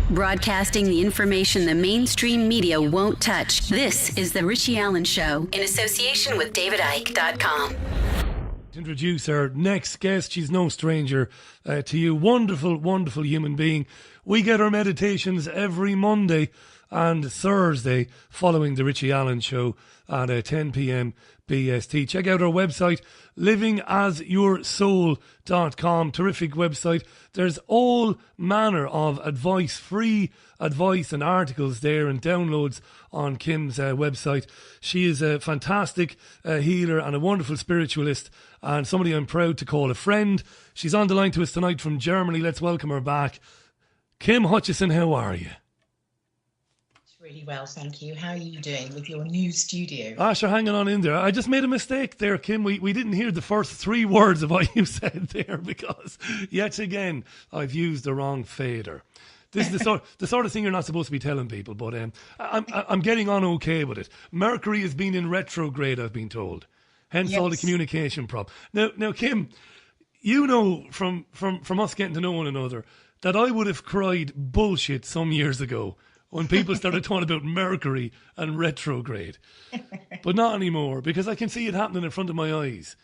Broadcasting the information the mainstream media won't touch. This is The Richie Allen Show in association with DavidIke.com. Introduce our next guest. She's no stranger to you. Wonderful, wonderful human being. We get our meditations every Monday and Thursday following The Richie Allen Show at 10 p.m. BST. Check out our website, livingasyoursoul.com. Terrific website. There's all manner of advice, free advice and articles there and downloads on Kim's website. She is a fantastic healer and a wonderful spiritualist and somebody I'm proud to call a friend. She's on the line to us tonight from Germany. Let's welcome her back. Kim Hutchison, how are you? Really well, thank you. How are you doing with your new studio? Sure, hanging on in there. I just made a mistake there, Kim. We didn't hear the first three words of what you said there because, yet again, I've used the wrong fader. This is the sort of thing you're not supposed to be telling people, but I'm getting on okay with it. Mercury has been in retrograde, I've been told. Hence yes. All the communication problem. Now, Kim, you know from us getting to know one another that I would have cried bullshit some years ago when people started talking about Mercury and retrograde. But not anymore, because I can see it happening in front of my eyes.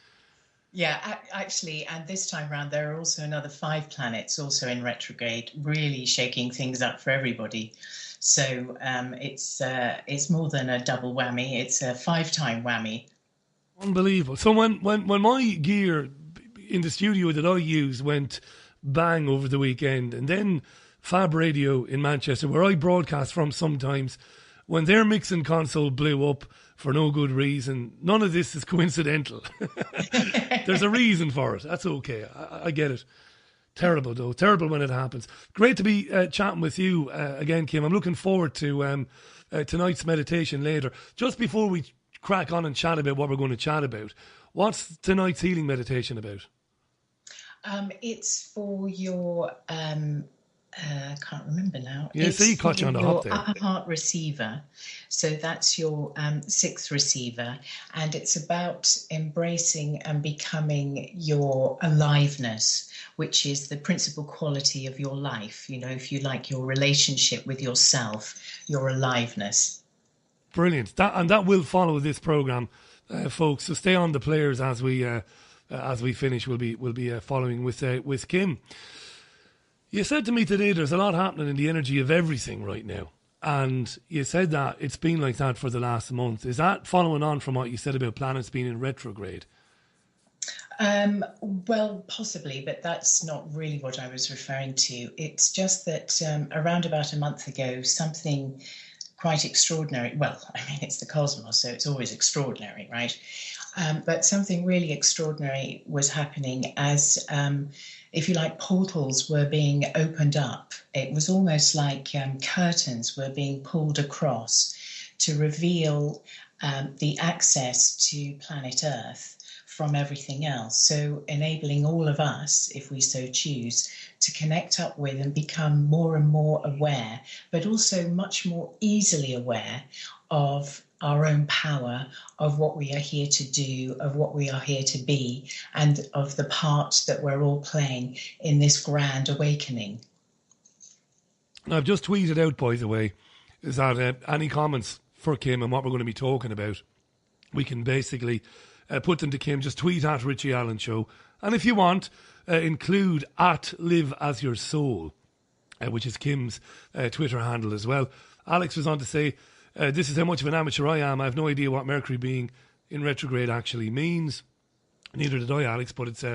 Yeah, actually, and this time around, there are also another 5 planets also in retrograde, really shaking things up for everybody. So it's more than a double whammy, it's a 5-time whammy. Unbelievable. So when my gear in the studio that I use went bang over the weekend, and then Fab Radio in Manchester, where I broadcast from sometimes, when their mixing console blew up for no good reason, none of this is coincidental. There's a reason for it. That's okay. I get it. Terrible, though. Terrible when it happens. Great to be chatting with you again, Kim. I'm looking forward to tonight's meditation later. Just before we crack on and chat about what we're going to chat about, what's tonight's healing meditation about? It's for your... I can't remember now. Yeah, so you caught you on the hop there. Upper heart receiver. So that's your 6th receiver. And it's about embracing and becoming your aliveness, which is the principal quality of your life. You know, if you like, your relationship with yourself, your aliveness. Brilliant. That will follow this programme, folks. So stay on the players as we finish. We'll be following with Kim. You said to me today there's a lot happening in the energy of everything right now. And you said that it's been like that for the last month. Is that following on from what you said about planets being in retrograde? Well, possibly, but that's not really what I was referring to. It's just that around about a month ago, something quite extraordinary. Well, I mean, it's the cosmos, so it's always extraordinary, right? But something really extraordinary was happening as... if you like, portals were being opened up. It was almost like curtains were being pulled across to reveal the access to planet Earth from everything else. So enabling all of us, if we so choose, to connect up with and become more and more aware, but also much more easily aware of our own power, of what we are here to do, of what we are here to be, and of the part that we're all playing in this grand awakening. I've just tweeted out, by the way, is that any comments for Kim and what we're going to be talking about, we can basically put them to Kim. Just tweet at Richie Allen Show. And if you want, include at Live As Your Soul, which is Kim's Twitter handle as well. Alex was on to say, this is how much of an amateur I am. I have no idea what Mercury being in retrograde actually means. Neither did I, Alex, but it's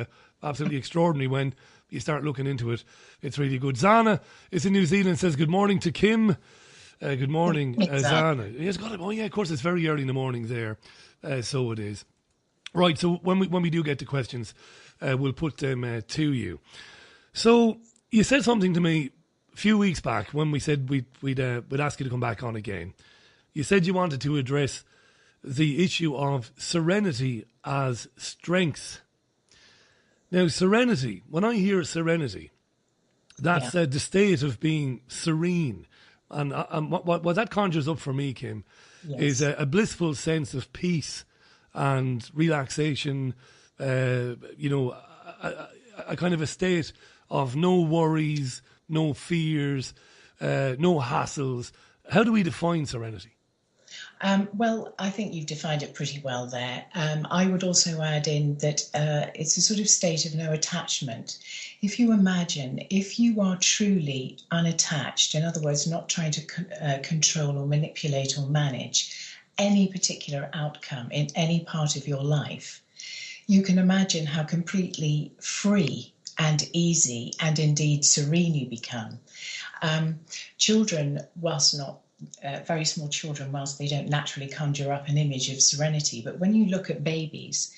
absolutely extraordinary when you start looking into it. It's really good. Zana is in New Zealand, says good morning to Kim. Good morning, Zana. Yes, got it. Oh, yeah, of course, it's very early in the morning there. So it is. Right, so when we do get to questions, we'll put them to you. So you said something to me a few weeks back when we said we'd ask you to come back on again. You said you wanted to address the issue of serenity as strength. Now, serenity, when I hear serenity, that's the state of being serene. And what that conjures up for me, Kim, is a blissful sense of peace and relaxation, a kind of a state of no worries, no fears, no hassles. How do we define serenity? Well, I think you've defined it pretty well there. I would also add in that it's a sort of state of no attachment. If you imagine, if you are truly unattached, in other words, not trying to control or manipulate or manage any particular outcome in any part of your life, you can imagine how completely free and easy and indeed serene you become. Children, whilst not very small children, whilst they don't naturally conjure up an image of serenity, but when you look at babies,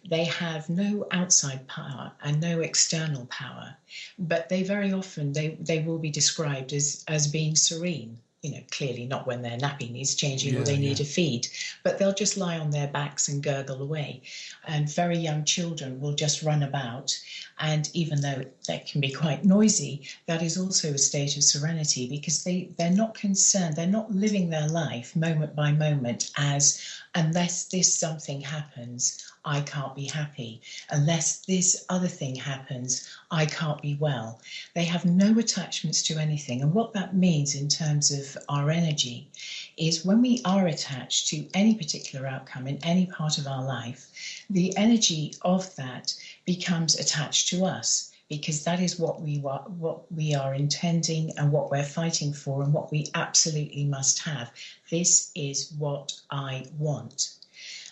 they have no outside power and no external power, but they very often, they will be described as being serene. You know, clearly not when their nappy needs changing or they need a feed, but they'll just lie on their backs and gurgle away. And very young children will just run about. And even though that can be quite noisy, that is also a state of serenity, because they're not concerned, they're not living their life moment by moment as, unless this something happens, I can't be happy. Unless this other thing happens, I can't be well. They have no attachments to anything. And what that means in terms of our energy is when we are attached to any particular outcome in any part of our life, the energy of that becomes attached to us, because that is what we are intending and what we're fighting for and what we absolutely must have. This is what I want.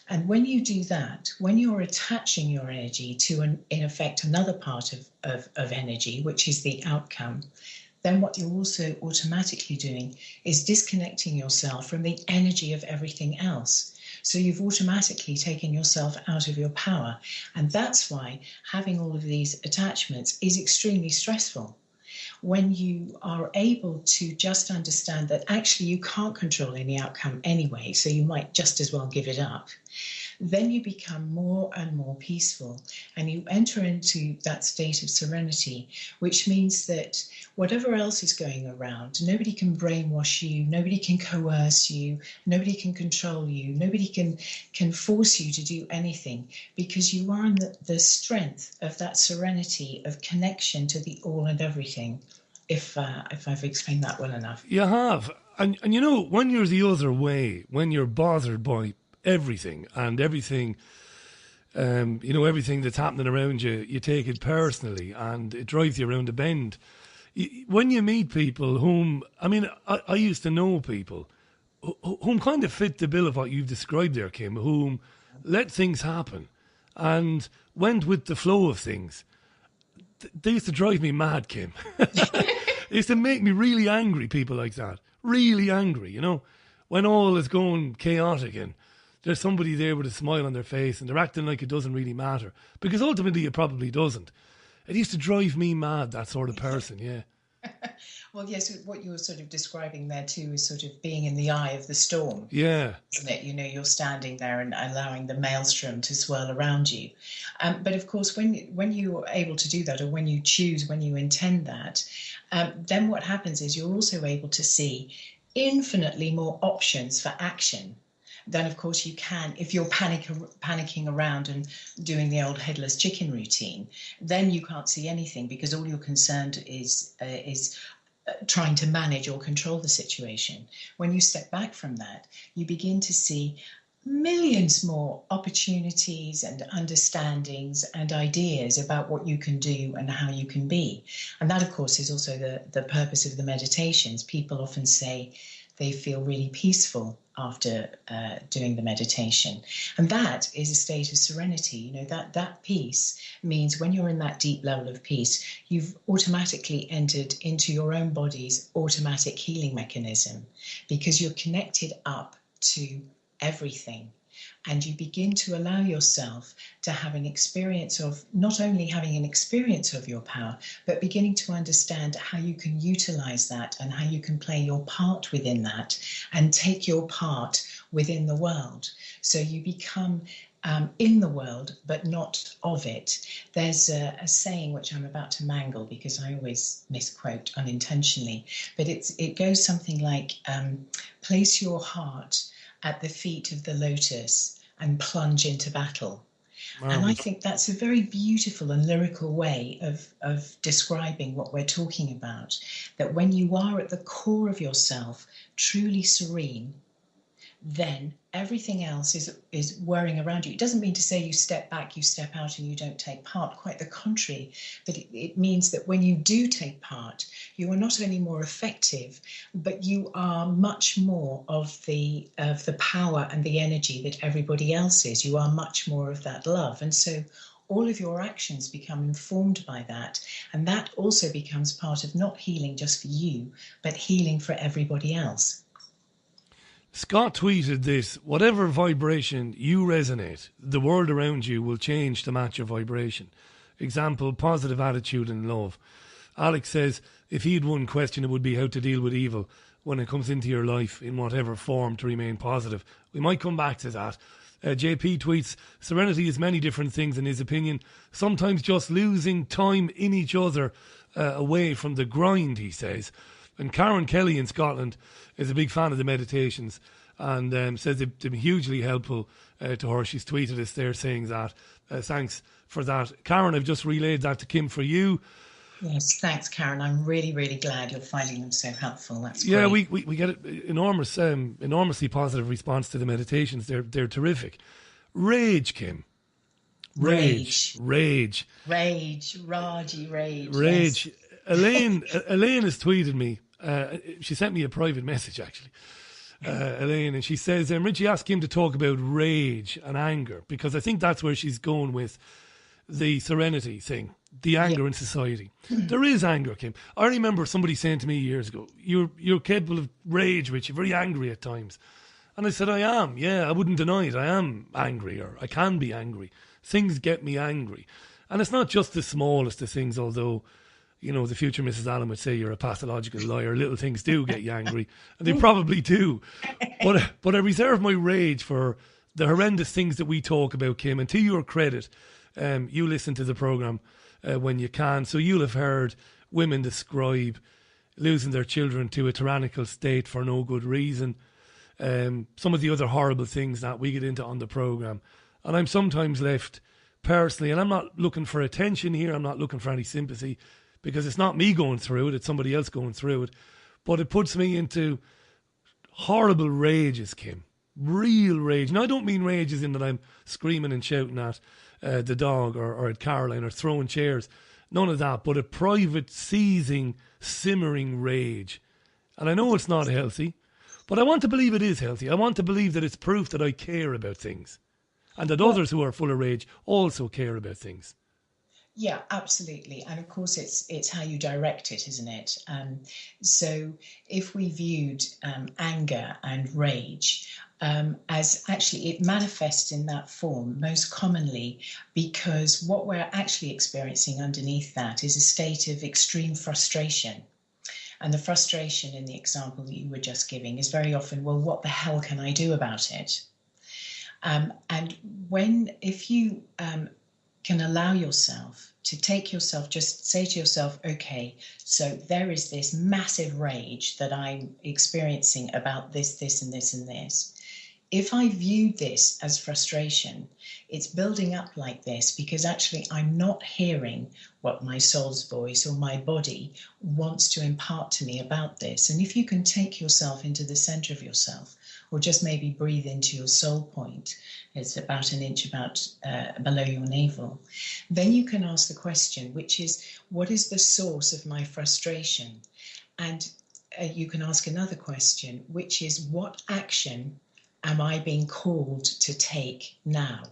And when you do that, when you're attaching your energy to, in effect, another part of energy, which is the outcome, then what you're also automatically doing is disconnecting yourself from the energy of everything else. So you've automatically taken yourself out of your power. And that's why having all of these attachments is extremely stressful. When you are able to just understand that actually you can't control any outcome anyway, so you might just as well give it up, then you become more and more peaceful and you enter into that state of serenity, which means that whatever else is going around, nobody can brainwash you, nobody can coerce you, nobody can control you, nobody can force you to do anything, because you are in the strength of that serenity of connection to the all and everything. If I've explained that well enough. You have. And you know, when you're the other way, when you're bothered by everything and everything, you know, everything that's happening around you, you take it personally and it drives you around the bend. When you meet people whom, I mean, I used to know people whom kind of fit the bill of what you've described there, Kim, whom let things happen and went with the flow of things. They used to drive me mad, Kim. It used to make me really angry, people like that. Really angry, you know, when all is going chaotic and there's somebody there with a smile on their face and they're acting like it doesn't really matter. Because ultimately it probably doesn't. It used to drive me mad, that sort of person, yeah. Well, yes, what you were sort of describing there too is sort of being in the eye of the storm. Yeah. Isn't it? You know, you're standing there and allowing the maelstrom to swirl around you. But of course, when you're able to do that, or when you choose, when you intend that, then what happens is you're also able to see infinitely more options for action than, of course, you can if you're panicking around and doing the old headless chicken routine. Then you can't see anything because all you're concerned is trying to manage or control the situation. When you step back from that, you begin to see millions more opportunities and understandings and ideas about what you can do and how you can be. And that, of course, is also the purpose of the meditations. People often say they feel really peaceful after doing the meditation. And that is a state of serenity. You know, that peace means when you're in that deep level of peace, you've automatically entered into your own body's automatic healing mechanism, because you're connected up to everything. And you begin to allow yourself to have an experience of not only having an experience of your power, but beginning to understand how you can utilize that and how you can play your part within that and take your part within the world. So you become in the world, but not of it. There's a saying which I'm about to mangle because I always misquote unintentionally, but it goes something like, place your heart at the feet of the lotus and plunge into battle. And I think that's a very beautiful and lyrical way of describing what we're talking about. That when you are at the core of yourself, truly serene, then everything else is whirring around you. It doesn't mean to say you step back, you step out and you don't take part. Quite the contrary. But it means that when you do take part, you are not only more effective, but you are much more of the power and the energy that everybody else is. You are much more of that love. And so all of your actions become informed by that. And that also becomes part of not healing just for you, but healing for everybody else. Scott tweeted this: whatever vibration you resonate, the world around you will change to match your vibration. Example, positive attitude and love. Alex says, if he had one question, it would be how to deal with evil when it comes into your life in whatever form to remain positive. We might come back to that. JP tweets, serenity is many different things in his opinion. Sometimes just losing time in each other away from the grind, he says. And Karen Kelly in Scotland is a big fan of the meditations and says they've been hugely helpful to her. She's tweeted us there saying that. Thanks for that. Karen, I've just relayed that to Kim for you. Yes, thanks, Karen. I'm really, really glad you're finding them so helpful. That's great. Yeah, we get an enormously positive response to the meditations. They're terrific. Rage, Kim. Rage. Raji, rage. Rage. Yes. Elaine has tweeted me. She sent me a private message, actually, Elaine, and she says, Richie asked him to talk about rage and anger, because I think that's where she's going with the serenity thing, the anger in society. There is anger, Kim. I remember somebody saying to me years ago, you're capable of rage, Richie, very angry at times. And I said, I am, yeah, I wouldn't deny it. I am angry, or I can be angry. Things get me angry. And it's not just the smallest of things, although, you know, the future Mrs. Allen would say you're a pathological liar. Little things do get you angry, and they probably do. But I reserve my rage for the horrendous things that we talk about, Kim. And to your credit, you listen to the programme when you can. So you'll have heard women describe losing their children to a tyrannical state for no good reason. Some of the other horrible things that we get into on the programme. And I'm sometimes left personally, and I'm not looking for attention here, I'm not looking for any sympathy, because it's not me going through it, it's somebody else going through it. But it puts me into horrible rages, Kim. Real rage. Now, I don't mean rages in that I'm screaming and shouting at the dog or at Caroline or throwing chairs. None of that. But a private, seething, simmering rage. And I know it's not healthy, but I want to believe it is healthy. I want to believe that it's proof that I care about things. And that others who are full of rage also care about things. Yeah, absolutely. And of course, it's how you direct it, isn't it? So if we viewed anger and rage as actually it manifests in that form most commonly because what we're actually experiencing underneath that is a state of extreme frustration. And the frustration in the example that you were just giving is very often, well, what the hell can I do about it? And if you can allow yourself to take yourself, just say to yourself, okay, so there is this massive rage that I'm experiencing about this, this, and this, and this. If I view this as frustration, it's building up like this because actually I'm not hearing what my soul's voice or my body wants to impart to me about this. And if you can take yourself into the center of yourself, or just maybe breathe into your soul point, it's about an inch below your navel, then you can ask the question, which is, what is the source of my frustration? And you can ask another question, which is, what action am I being called to take now?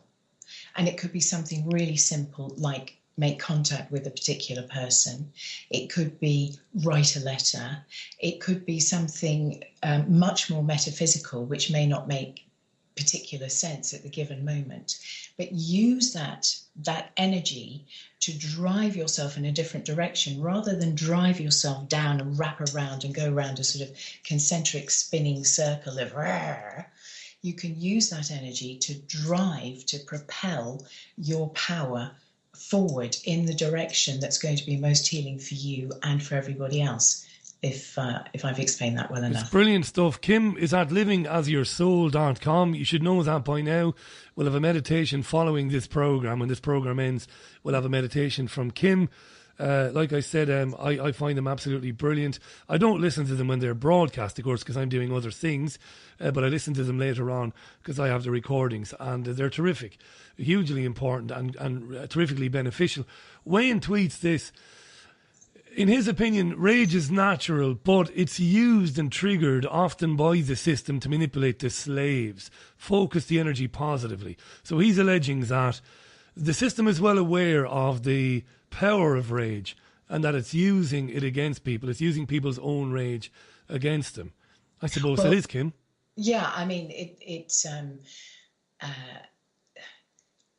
And it could be something really simple like make contact with a particular person. It could be write a letter. It could be something much more metaphysical, which may not make particular sense at the given moment. But use that energy to drive yourself in a different direction rather than drive yourself down and wrap around and go around a sort of concentric spinning circle of rah. You can use that energy to drive, to propel your power forward in the direction that's going to be most healing for you and for everybody else. if I've explained that well enough. It's brilliant stuff. Kim is at livingasyoursoul.com. You should know that by now. We'll have a meditation following this program. When this program ends, we'll have a meditation from Kim. Like I said, I find them absolutely brilliant. I don't listen to them when they're broadcast, of course, because I'm doing other things, but I listen to them later on because I have the recordings, and they're terrific, hugely important and terrifically beneficial. Wayne tweets this. In his opinion, rage is natural, but it's used and triggered often by the system to manipulate the slaves, focus the energy positively. So he's alleging that the system is well aware of the power of rage and that it's using it against people. It's using people's own rage against them. I suppose it is, Kim. Yeah, I mean, it's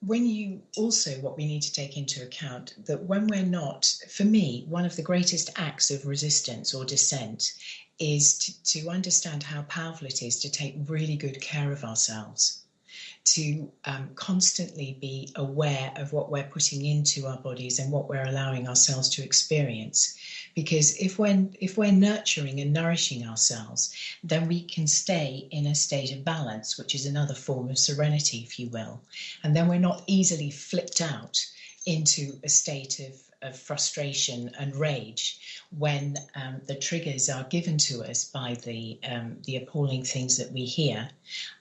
when you also, what we need to take into account, that when we're not, for me, one of the greatest acts of resistance or dissent is to understand how powerful it is to take really good care of ourselves, to constantly be aware of what we're putting into our bodies and what we're allowing ourselves to experience. Because if we're nurturing and nourishing ourselves, then we can stay in a state of balance, which is another form of serenity, if you will. And then we're not easily flipped out into a state of frustration and rage when the triggers are given to us by the appalling things that we hear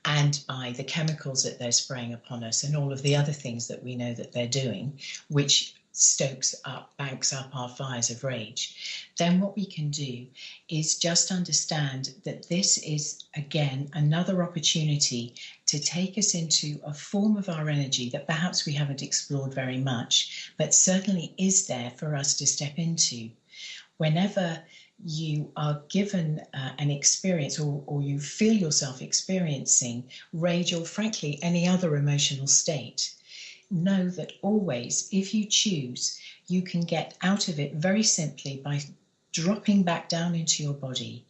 and by the chemicals that they're spraying upon us and all of the other things that we know that they're doing, which banks up our fires of rage. Then what we can do is just understand that this is, again, another opportunity to take us into a form of our energy that perhaps we haven't explored very much, but certainly is there for us to step into. Whenever you are given an experience or you feel yourself experiencing rage or frankly any other emotional state, know that always, if you choose, you can get out of it very simply by dropping back down into your body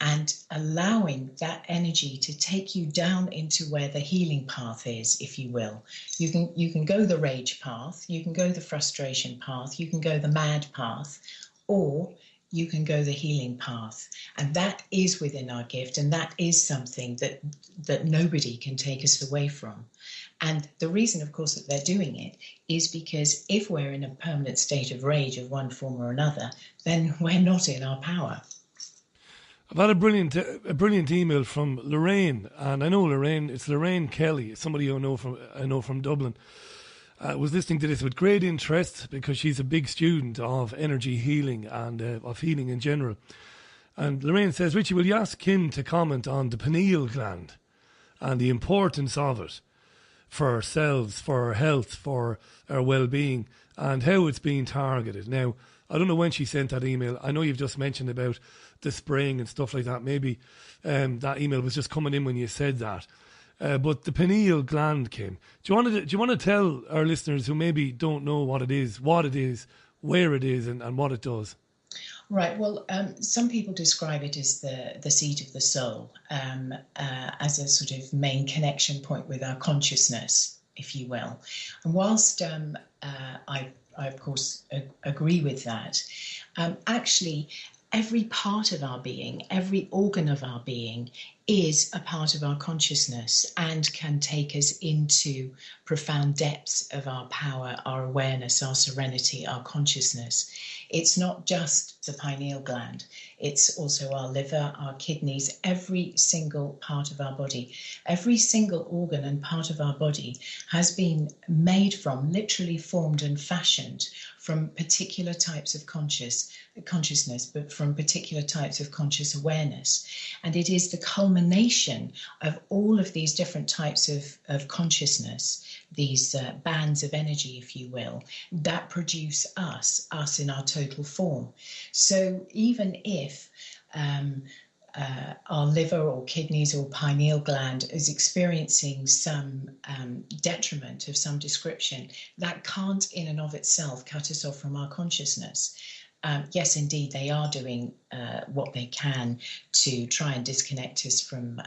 and allowing that energy to take you down into where the healing path is, if you will. You can go the rage path, you can go the frustration path, you can go the mad path, or you can go the healing path. And that is within our gift, and that is something that nobody can take us away from. And the reason, of course, that they're doing it is because if we're in a permanent state of rage of one form or another, then we're not in our power. I've had a brilliant email from Lorraine, and I know Lorraine. It's Lorraine Kelly, somebody I know from Dublin. Was listening to this with great interest because she's a big student of energy healing and of healing in general. And Lorraine says, Richie, will you ask Kim to comment on the pineal gland and the importance of it for ourselves, for our health, for our well-being, and how it's being targeted? Now, I don't know when she sent that email. I know you've just mentioned about the spraying and stuff like that. Maybe that email was just coming in when you said that. But the pineal gland, Kim, do you want to tell our listeners who maybe don't know what it is, where it is, and what it does? Right. Well, some people describe it as the seat of the soul, as a sort of main connection point with our consciousness, if you will. And whilst I of course agree with that, actually, every part of our being, every organ of our being is a part of our consciousness and can take us into profound depths of our power, our awareness, our serenity, our consciousness. It's not just the pineal gland. It's also our liver, our kidneys, every single part of our body. Every single organ and part of our body has been made from, literally formed and fashioned from particular types of consciousness, but from particular types of conscious awareness. And it is the culmination of all of these different types of consciousness, these bands of energy, if you will, that produce us in our total form. So even if our liver or kidneys or pineal gland is experiencing some detriment of some description, that can't in and of itself cut us off from our consciousness. Yes, indeed, they are doing what they can to try and disconnect us from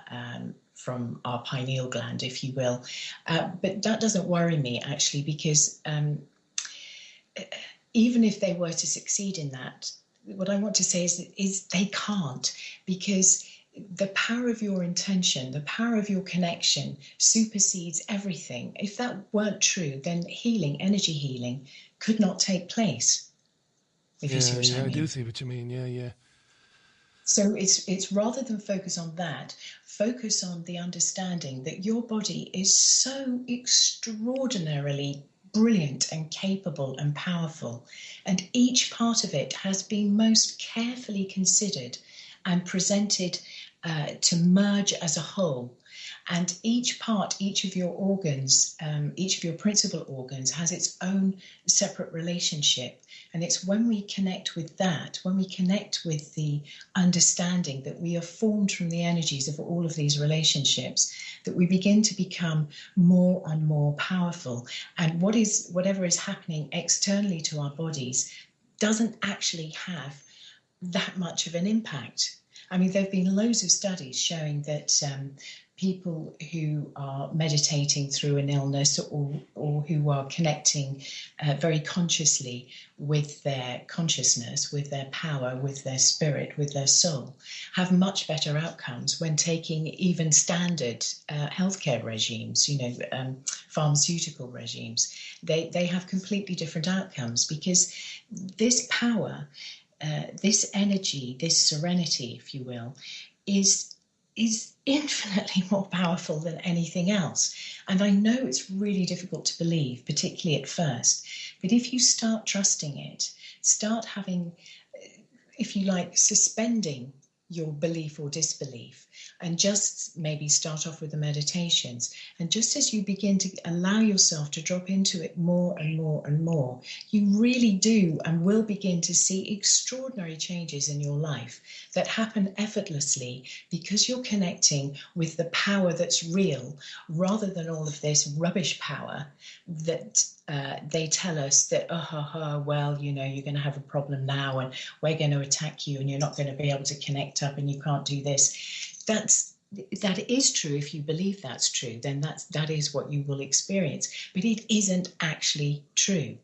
our pineal gland, if you will. But that doesn't worry me, actually, because even if they were to succeed in that, what I want to say is they can't, because the power of your intention, the power of your connection supersedes everything. If that weren't true, then healing, energy healing, could not take place. If you see what I mean. I do see what you mean. Yeah. So it's rather than focus on that, focus on the understanding that your body is so extraordinarily brilliant and capable and powerful, and each part of it has been most carefully considered and presented to merge as a whole. And each part, each of your organs, each of your principal organs has its own separate relationship. And it's when we connect with that, when we connect with the understanding that we are formed from the energies of all of these relationships, that we begin to become more and more powerful. And whatever is happening externally to our bodies doesn't actually have that much of an impact. I mean, there have been loads of studies showing that people who are meditating through an illness or who are connecting very consciously with their consciousness, with their power, with their spirit, with their soul, have much better outcomes when taking even standard healthcare regimes, pharmaceutical regimes. They have completely different outcomes, because this power, this energy, this serenity, if you will, is infinitely more powerful than anything else. And I know it's really difficult to believe, particularly at first, but if you start trusting it, start having, if you like, suspending your belief or disbelief, and just maybe start off with the meditations. And just as you begin to allow yourself to drop into it more and more and more, you really do and will begin to see extraordinary changes in your life that happen effortlessly, because you're connecting with the power that's real, rather than all of this rubbish power that they tell us that, well, you're going to have a problem now, and we're going to attack you, and you're not going to be able to connect up, and you can't do this. That is true. If you believe that's true, then that is what you will experience. But it isn't actually true.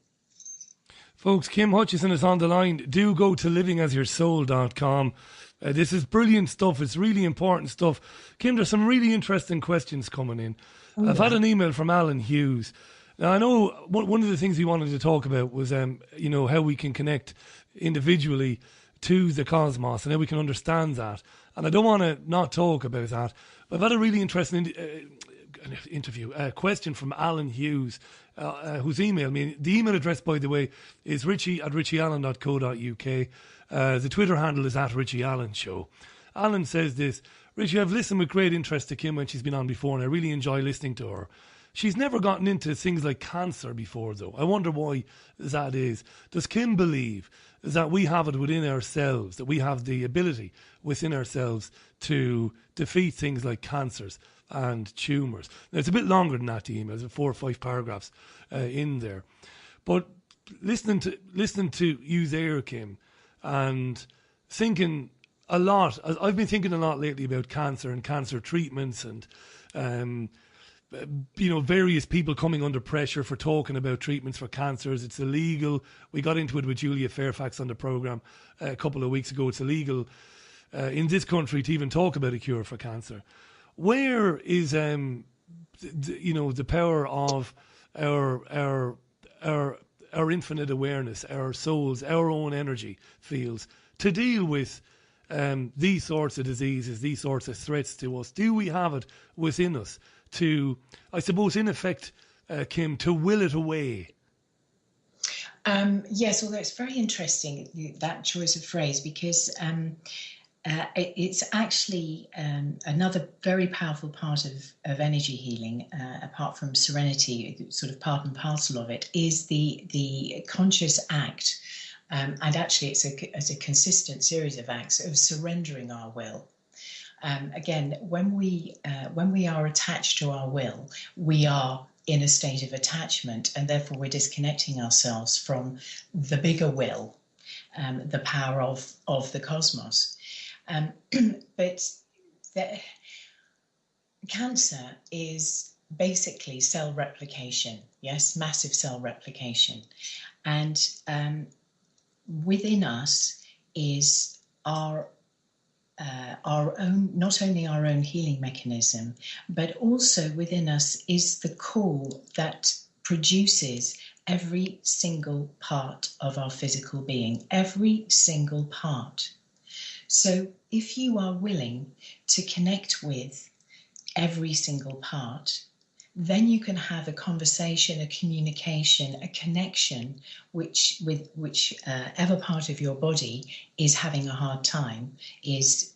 Folks, Kim Hutchison is on the line. Do go to livingasyoursoul.com. This is brilliant stuff. It's really important stuff. Kim, there's some really interesting questions coming in. I've had an email from Alan Hughes. Now, I know one of the things he wanted to talk about was, how we can connect individually to the cosmos and how we can understand that. And I don't want to not talk about that. But I've had a really interesting question from Alan Hughes, who's emailed me. The email address, by the way, is richie@richieallen.co.uk. The Twitter handle is @RichieAllenshow. Alan says this: Richie, I've listened with great interest to Kim when she's been on before, and I really enjoy listening to her. She's never gotten into things like cancer before, though. I wonder why that is. Does Kim believe that we have it within ourselves, that we have the ability within ourselves to defeat things like cancers and tumours? Now, it's a bit longer than that, the email. There's 4 or 5 paragraphs in there. But listening to you there, Kim, and thinking a lot, I've been thinking a lot lately about cancer and cancer treatments, and various people coming under pressure for talking about treatments for cancers. It's illegal. We got into it with Julia Fairfax on the programme a couple of weeks ago. It's illegal in this country to even talk about a cure for cancer. Where is the power of our infinite awareness, our souls, our own energy fields to deal with these sorts of diseases, these sorts of threats to us? Do we have it within us to, I suppose, in effect, Kim, to will it away? Yes, although it's very interesting, that choice of phrase, because it's actually another very powerful part of energy healing, apart from Serenity, sort of part and parcel of it, is the conscious act. And actually, it's a consistent series of acts of surrendering our will. Again, when we are attached to our will, we are in a state of attachment, and therefore we're disconnecting ourselves from the bigger will, the power of the cosmos. But cancer is basically cell replication, yes, massive cell replication. And within us is our own, not only our own healing mechanism, but also within us is the call that produces every single part of our physical being, every single part. So if you are willing to connect with every single part, then you can have a conversation, a communication, a connection, whichever part of your body is having a hard time, is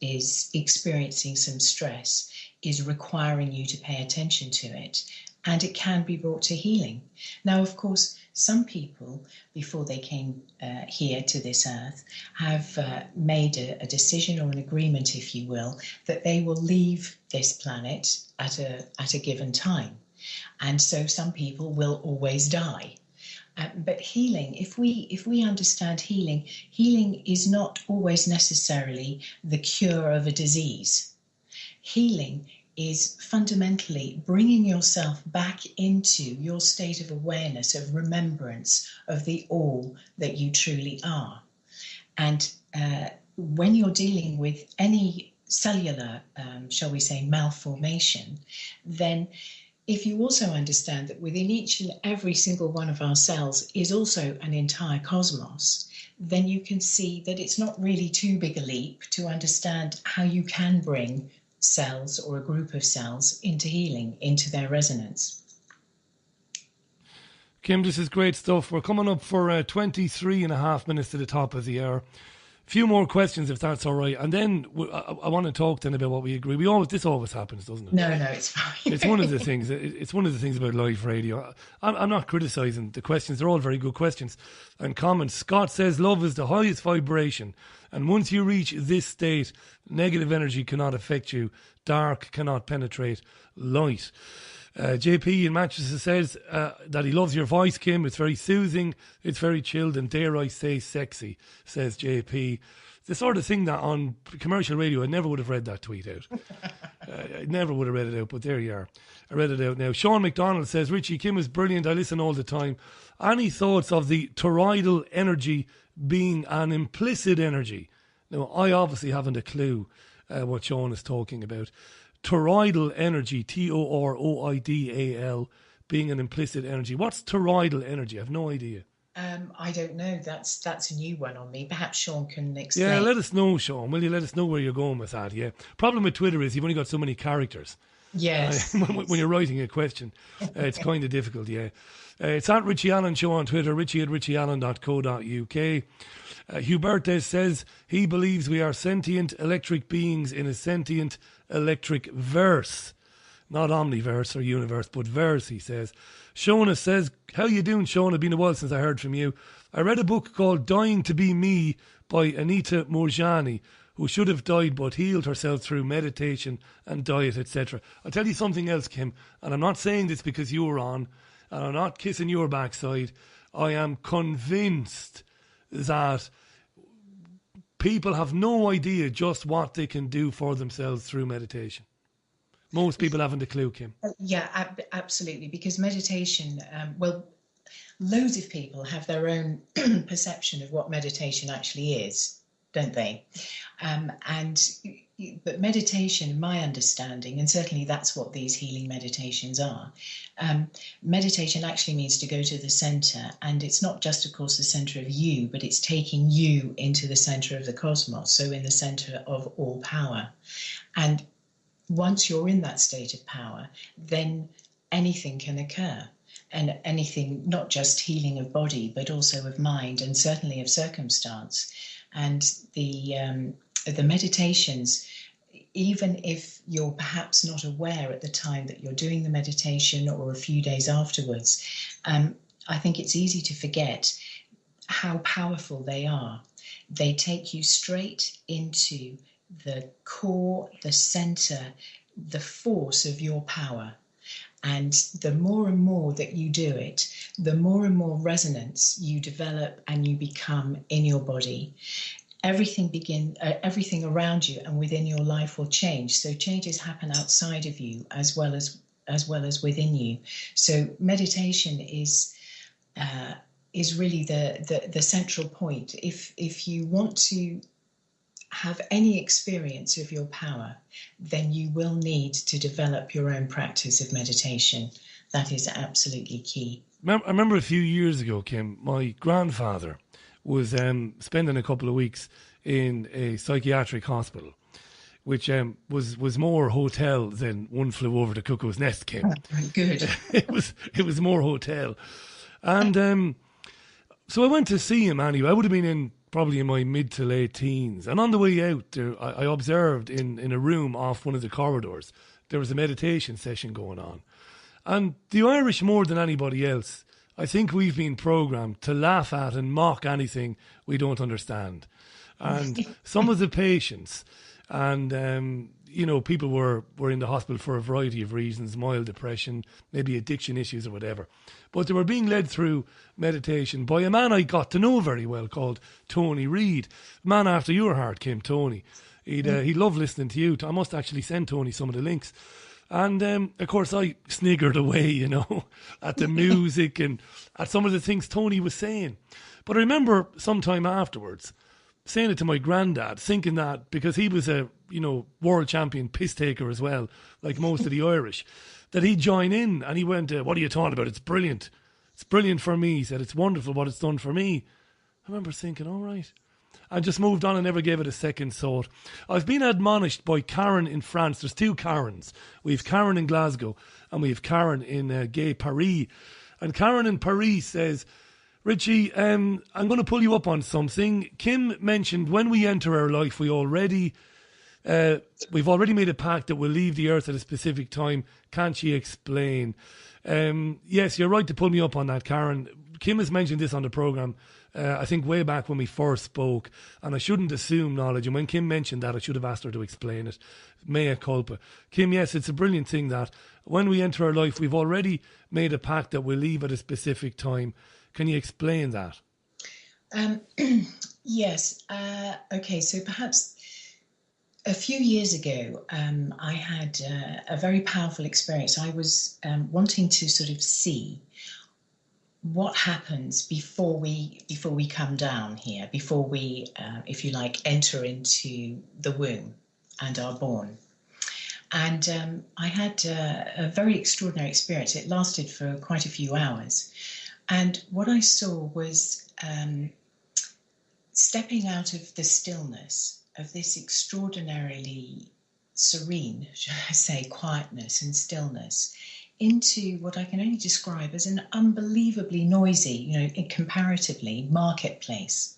experiencing some stress, is requiring you to pay attention to it, and it can be brought to healing. Now, of course, some people, before they came here to this earth, have made a decision or an agreement, if you will, that they will leave this planet at a given time. And so some people will always die. But healing, if we understand healing, healing is not always necessarily the cure of a disease. Healing is fundamentally bringing yourself back into your state of awareness, of remembrance of the all that you truly are. And when you're dealing with any cellular, shall we say, malformation, then if you also understand that within each and every single one of our cells is also an entire cosmos, then you can see that it's not really too big a leap to understand how you can bring cells or a group of cells into healing, into their resonance. Kim, this is great stuff. We're coming up for 23 and a half minutes to the top of the hour. Few more questions, if that's all right, and then I want to talk then about what we agree. This always happens, doesn't it? No, it's fine. It's one of the things. It's one of the things about live radio. I'm not criticising the questions; they're all very good questions and comments. Scott says love is the highest vibration, and once you reach this state, negative energy cannot affect you. Dark cannot penetrate light. JP in Manchester says that he loves your voice, Kim. It's very soothing, it's very chilled, and dare I say sexy, says JP. The sort of thing that on commercial radio, I never would have read that tweet out. I never would have read it out, but there you are. I read it out now. Sean McDonald says, Richie, Kim is brilliant. I listen all the time. Any thoughts of the toroidal energy being an implicit energy? Now, I obviously haven't a clue what Sean is talking about. Toroidal energy, Toroidal, being an implicit energy. What's toroidal energy? I have no idea. I don't know. That's a new one on me. Perhaps Sean can explain. Yeah, let us know, Sean. Will you let us know where you're going with that? Yeah. Problem with Twitter is you've only got so many characters. Yes. When you're writing a question, it's kind of difficult, yeah. It's at Richie Allen Show on Twitter, richie@richieallen.co.uk. Hubertes says he believes we are sentient electric beings in a sentient electric verse. Not omniverse or universe, but verse, he says. Shona says, how you doing, Shona? It's been a while since I heard from you. I read a book called Dying to Be Me by Anita Moorjani, who should have died but healed herself through meditation and diet, etc. I'll tell you something else, Kim, and I'm not saying this because you were on, and I'm not kissing your backside. I am convinced that people have no idea just what they can do for themselves through meditation. Most people haven't a clue, Kim. Yeah, absolutely. Because meditation, loads of people have their own perception of what meditation actually is, don't they? But meditation, my understanding, and certainly that's what these healing meditations are, meditation actually means to go to the center, and it's not just, of course, the center of you, but it's taking you into the center of the cosmos, so in the center of all power. And once you're in that state of power, then anything can occur. And anything, not just healing of body, but also of mind, and certainly of circumstance. And the meditations, even if you're perhaps not aware at the time that you're doing the meditation or a few days afterwards, I think it's easy to forget how powerful they are. They take you straight into the core, the center, the force of your power. And the more and more that you do it, the more and more resonance you develop and you become in your body. Everything around you and within your life will change. So changes happen outside of you as well as within you. So meditation is is really the central point. If you want to have any experience of your power, then you will need to develop your own practice of meditation. That is absolutely key. I remember a few years ago, Kim, my grandfather was spending a couple of weeks in a psychiatric hospital, which was more hotel than One Flew Over the Cuckoo's Nest, Kim. Good. It was more hotel. And so I went to see him anyway. I would have been probably in my mid to late teens. And on the way out there, I observed in a room off one of the corridors, there was a meditation session going on. And the Irish, more than anybody else, I think we've been programmed to laugh at and mock anything we don't understand. And some of the patients, and people were in the hospital for a variety of reasons, mild depression, maybe addiction issues or whatever. But they were being led through meditation by a man I got to know very well called Tony Reid. Man after your heart, Kim, Tony. He loved listening to you. I must actually send Tony some of the links. And, of course, I sniggered away, at the music and at some of the things Tony was saying. But I remember sometime afterwards saying it to my granddad, thinking that because he was a, world champion piss taker as well, like most of the Irish, that he'd join in. And he went, what are you talking about? It's brilliant. It's brilliant for me. He said, it's wonderful what it's done for me. I remember thinking, all right. I just moved on and never gave it a second thought. I've been admonished by Karen in France. There's two Karens. We have Karen in Glasgow and we have Karen in Gay Paris. And Karen in Paris says, Richie, I'm going to pull you up on something. Kim mentioned when we enter our life, we've already made a pact that we'll leave the earth at a specific time. Can't she explain? Yes, you're right to pull me up on that, Karen. Kim has mentioned this on the programme, I think way back when we first spoke, and I shouldn't assume knowledge. And when Kim mentioned that, I should have asked her to explain it. Mea culpa. Kim, yes, it's a brilliant thing that when we enter our life, we've already made a pact that we'll leave at a specific time. Can you explain that? Yes. Okay, so perhaps a few years ago, I had a very powerful experience. I was wanting to sort of see what happens before we come down here, before we, if you like, enter into the womb and are born. And I had a very extraordinary experience. It lasted for quite a few hours. And what I saw was stepping out of the stillness of this extraordinarily serene, should I say, quietness and stillness, into what I can only describe as an unbelievably noisy, comparatively, marketplace.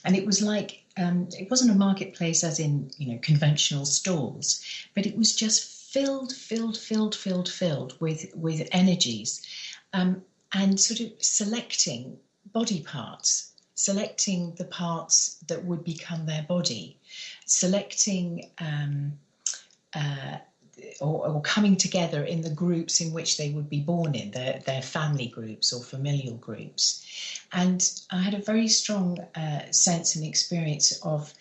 And it was like, it wasn't a marketplace as in, conventional stalls, but it was just filled with energies, and sort of selecting body parts, selecting the parts that would become their body, selecting or coming together in the groups in which they would be born in, their family groups or familial groups. And I had a very strong sense and experience of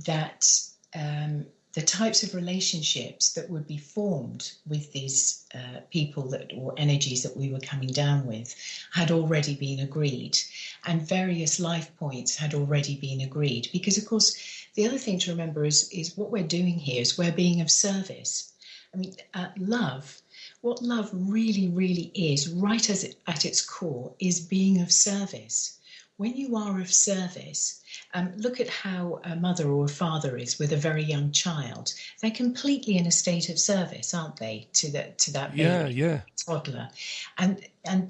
that, the types of relationships that would be formed with these people or energies that we were coming down with had already been agreed, and various life points had already been agreed. Because, of course, the other thing to remember is what we're doing here is we're being of service. I mean, love, what love really, really is, right at its core, is being of service. When you are of service, look at how a mother or a father is with a very young child. They're completely in a state of service, aren't they, to that baby, toddler? And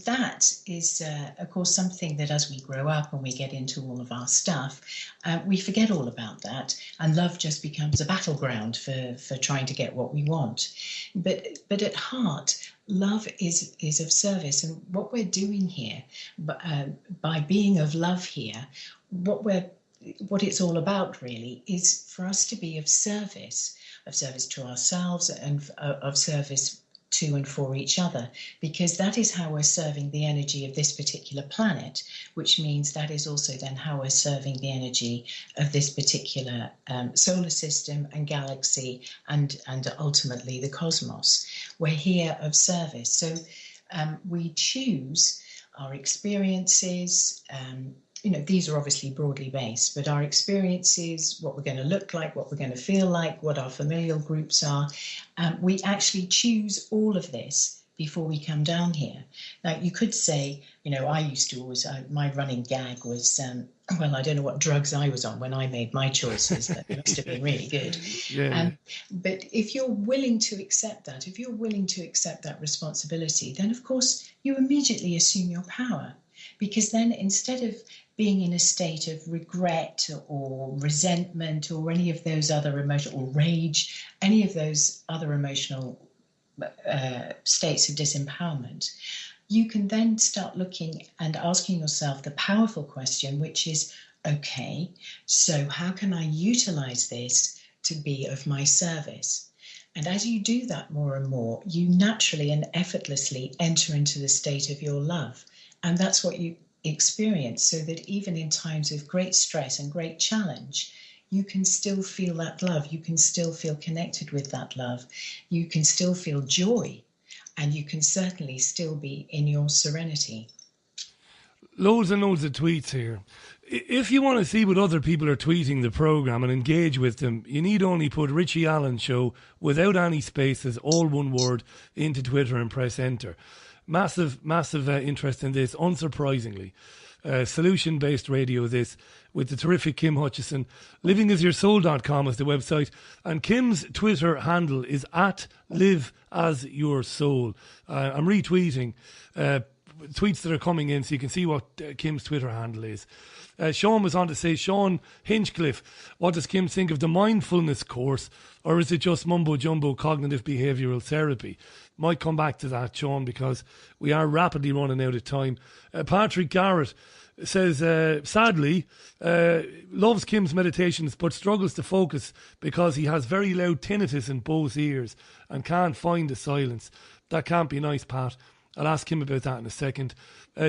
that is, of course, something that as we grow up and we get into all of our stuff, we forget all about that, and love just becomes a battleground for trying to get what we want. But at heart, love is of service, and what we're doing here, by being of love here, what it's all about really is for us to be of service to ourselves and of service to and for each other, because that is how we're serving the energy of this particular planet, which means that is also then how we're serving the energy of this particular solar system and galaxy and ultimately the cosmos. We're here of service. So we choose our experiences, these are obviously broadly based, but our experiences, what we're going to look like, what we're going to feel like, what our familial groups are, we actually choose all of this before we come down here. Now, you could say, I used to always, my running gag was, I don't know what drugs I was on when I made my choices. That must have been really good. Yeah. But if you're willing to accept that, if you're willing to accept that responsibility, then of course you immediately assume your power. Because then instead of being in a state of regret or resentment or any of those other emotional, or rage, any of those other emotional states of disempowerment, you can then start looking and asking yourself the powerful question, which is, okay, so how can I utilize this to be of my service? And as you do that more and more, you naturally and effortlessly enter into the state of your love. And that's what you experience, so that even in times of great stress and great challenge, you can still feel that love. You can still feel connected with that love. You can still feel joy, and you can certainly still be in your serenity. Loads and loads of tweets here. If you want to see what other people are tweeting the programme and engage with them, you need only put Richie Allen Show without any spaces, all one word, into Twitter and press enter. Massive interest in this, unsurprisingly. Solution-based radio, this, with the terrific Kim Hutchison. Livingasyoursoul.com is the website. And Kim's Twitter handle is @liveasyoursoul. I'm retweeting tweets that are coming in so you can see what Kim's Twitter handle is. Sean was on to say, Sean Hinchcliffe, what does Kim think of the mindfulness course, or is it just mumbo-jumbo cognitive behavioural therapy? Might come back to that, Sean, because we are rapidly running out of time. Patrick Garrett says, sadly, loves Kim's meditations but struggles to focus because he has very loud tinnitus in both ears and can't find the silence. That can't be nice, Pat. I'll ask him about that in a second.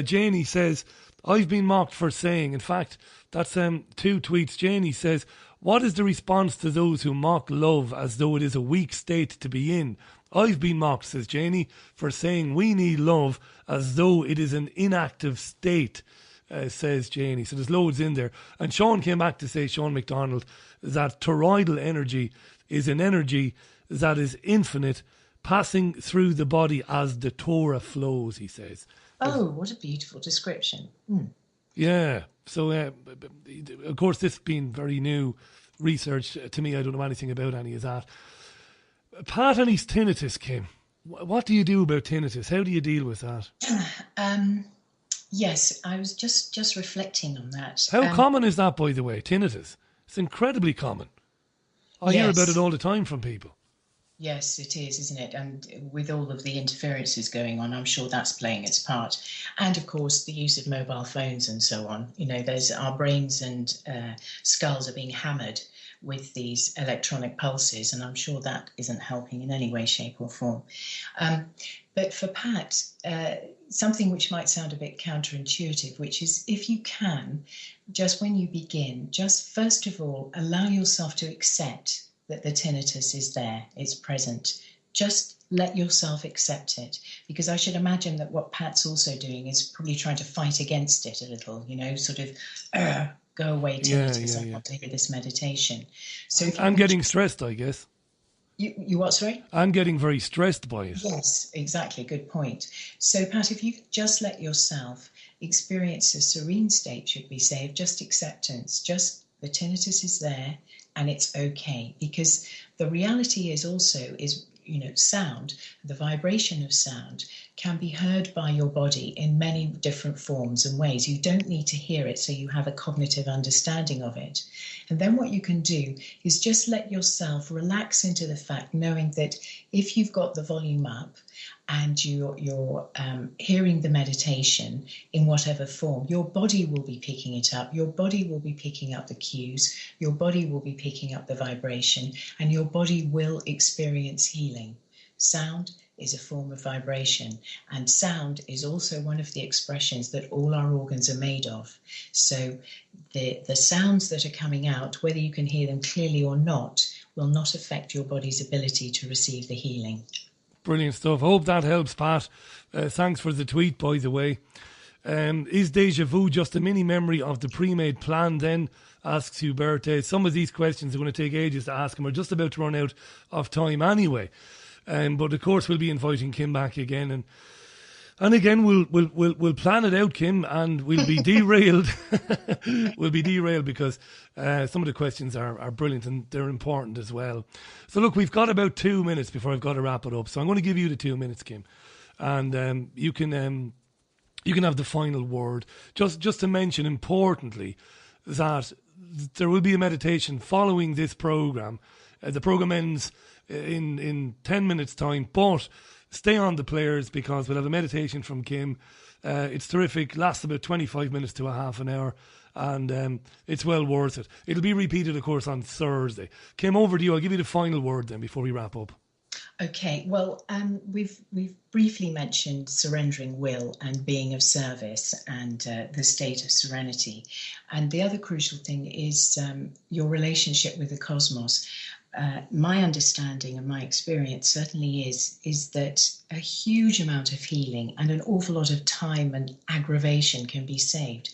Janie says, I've been mocked for saying, in fact, that's 2 tweets. Janie says, what is the response to those who mock love as though it is a weak state to be in? I've been mocked, says Janie, for saying we need love as though it is an inactive state, says Janie. So there's loads in there. And Sean came back to say, Sean McDonald, that toroidal energy is an energy that is infinite, passing through the body as the Torah flows, he says. Oh, what a beautiful description. Yeah. So, of course, this being very new research to me, I don't know anything about any of that. Pat and his tinnitus, Kim. What do you do about tinnitus? How do you deal with that? Yes, I was just reflecting on that. How common is that, by the way, tinnitus? It's incredibly common. I hear about it all the time from people. Yes, it is, isn't it? And with all of the interferences going on, I'm sure that's playing its part. And of course, the use of mobile phones and so on. There's our brains and skulls are being hammered with these electronic pulses, and I'm sure that isn't helping in any way, shape or form. But for Pat, something which might sound a bit counterintuitive, which is if you can, just when you begin, just first of all, allow yourself to accept that the tinnitus is there, it's present. Just let yourself accept it, because I should imagine that what Pat's also doing is probably trying to fight against it a little, sort of go away tinnitus. I want to hear this meditation. So I'm getting stressed, I guess. You what, sorry? I'm getting very stressed by it. Yes, exactly. Good point. So, Pat, if you could just let yourself experience a serene state, should we say, of just acceptance, just the tinnitus is there and it's okay. Because the reality is also, sound, the vibration of sound can be heard by your body in many different forms and ways. You don't need to hear it so you have a cognitive understanding of it. And then what you can do is just let yourself relax into the fact, knowing that if you've got the volume up and you're hearing the meditation in whatever form, your body will be picking it up. Your body will be picking up the cues. Your body will be picking up the vibration, and your body will experience healing. Sound is a form of vibration, and sound is also one of the expressions that all our organs are made of. So the sounds that are coming out, whether you can hear them clearly or not, will not affect your body's ability to receive the healing. Brilliant stuff. Hope that helps, Pat. Thanks for the tweet, by the way. Is deja vu just a mini memory of the pre-made plan then? Asks Huberte. Some of these questions are going to take ages to ask, and we're just about to run out of time anyway. But of course we'll be inviting Kim back again, and again we'll plan it out, Kim, and we'll be derailed. We'll be derailed because some of the questions are brilliant and they're important as well. So look, we've got about 2 minutes before I've got to wrap it up. So I'm going to give you the 2 minutes, Kim, and you can have the final word. Just to mention importantly that there will be a meditation following this program. The program ends in 10 minutes time, but stay on the players because we'll have a meditation from Kim. It's terrific, lasts about 25 minutes to a half an hour, and it's well worth it. It'll be repeated, of course, on Thursday. Kim, over to you. I'll give you the final word then before we wrap up. Okay, well, we've briefly mentioned surrendering will and being of service and the state of serenity. And the other crucial thing is your relationship with the cosmos. My understanding and my experience certainly is that a huge amount of healing and an awful lot of time and aggravation can be saved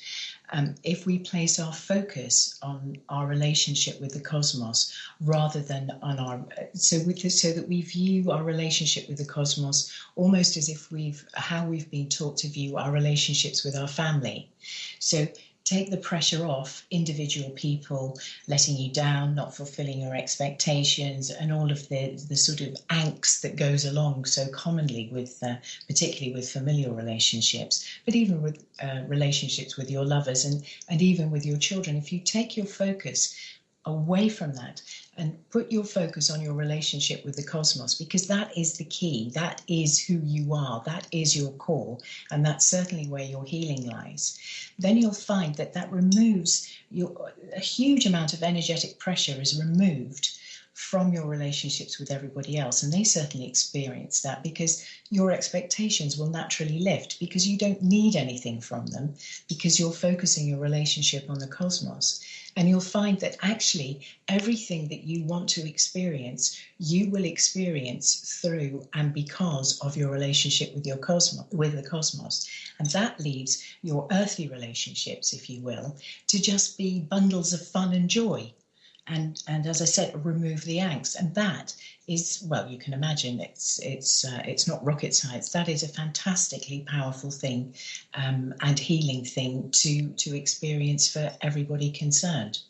if we place our focus on our relationship with the cosmos rather than on our so that we view our relationship with the cosmos almost as if how we've been taught to view our relationships with our family. So take the pressure off individual people letting you down, not fulfilling your expectations, and all of the sort of angst that goes along so commonly with, particularly with familial relationships, but even with relationships with your lovers and even with your children. If you take your focus away from that and put your focus on your relationship with the cosmos, because that is the key, that is who you are, that is your core, and that's certainly where your healing lies, then you'll find that removes a huge amount of energetic pressure is removed from your relationships with everybody else. And they certainly experience that because your expectations will naturally lift because you don't need anything from them because you're focusing your relationship on the cosmos. And you'll find that actually everything that you want to experience, you will experience through and because of your relationship with the cosmos. And that leaves your earthly relationships, if you will, to just be bundles of fun and joy. And as I said, remove the angst. And that is, well, you can imagine it's not rocket science. That is a fantastically powerful thing and healing thing to experience for everybody concerned.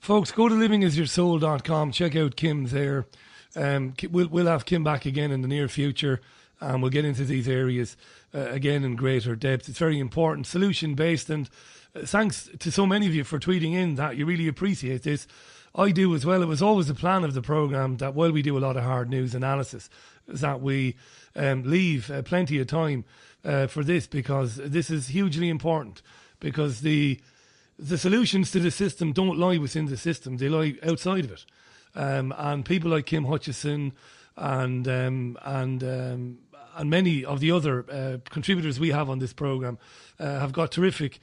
Folks, go to livingasyoursoul.com. Check out Kim there. We'll have Kim back again in the near future, and we'll get into these areas again in greater depth. It's very important, solution-based, and thanks to so many of you for tweeting in that. You really appreciate this. I do as well. It was always the plan of the programme that while we do a lot of hard news analysis, that we leave plenty of time for this, because this is hugely important, because the solutions to the system don't lie within the system, they lie outside of it. And people like Kim Hutchison and many of the other contributors we have on this programme have got terrific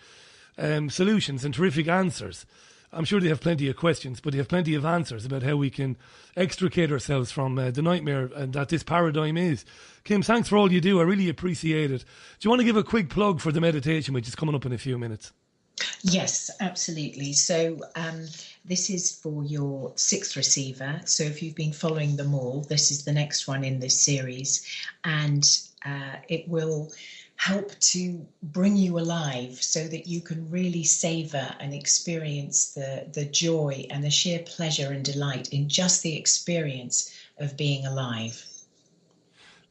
solutions and terrific answers. I'm sure they have plenty of questions, but they have plenty of answers about how we can extricate ourselves from the nightmare that this paradigm is. Kim, thanks for all you do. I really appreciate it. Do you want to give a quick plug for the meditation, which is coming up in a few minutes? Yes, absolutely. So this is for your 6th receiver. So if you've been following them all, this is the next one in this series. And it will help to bring you alive so that you can really savour and experience the joy and the sheer pleasure and delight in just the experience of being alive.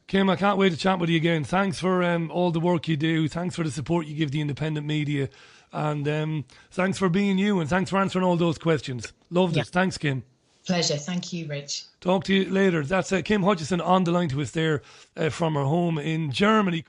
Kim, I can't wait to chat with you again. Thanks for all the work you do. Thanks for the support you give the independent media. And thanks for being you, and thanks for answering all those questions. Loved it. Thanks, Kim. Pleasure. Thank you, Rich. Talk to you later. That's Kim Hutchison on the line to us there from her home in Germany.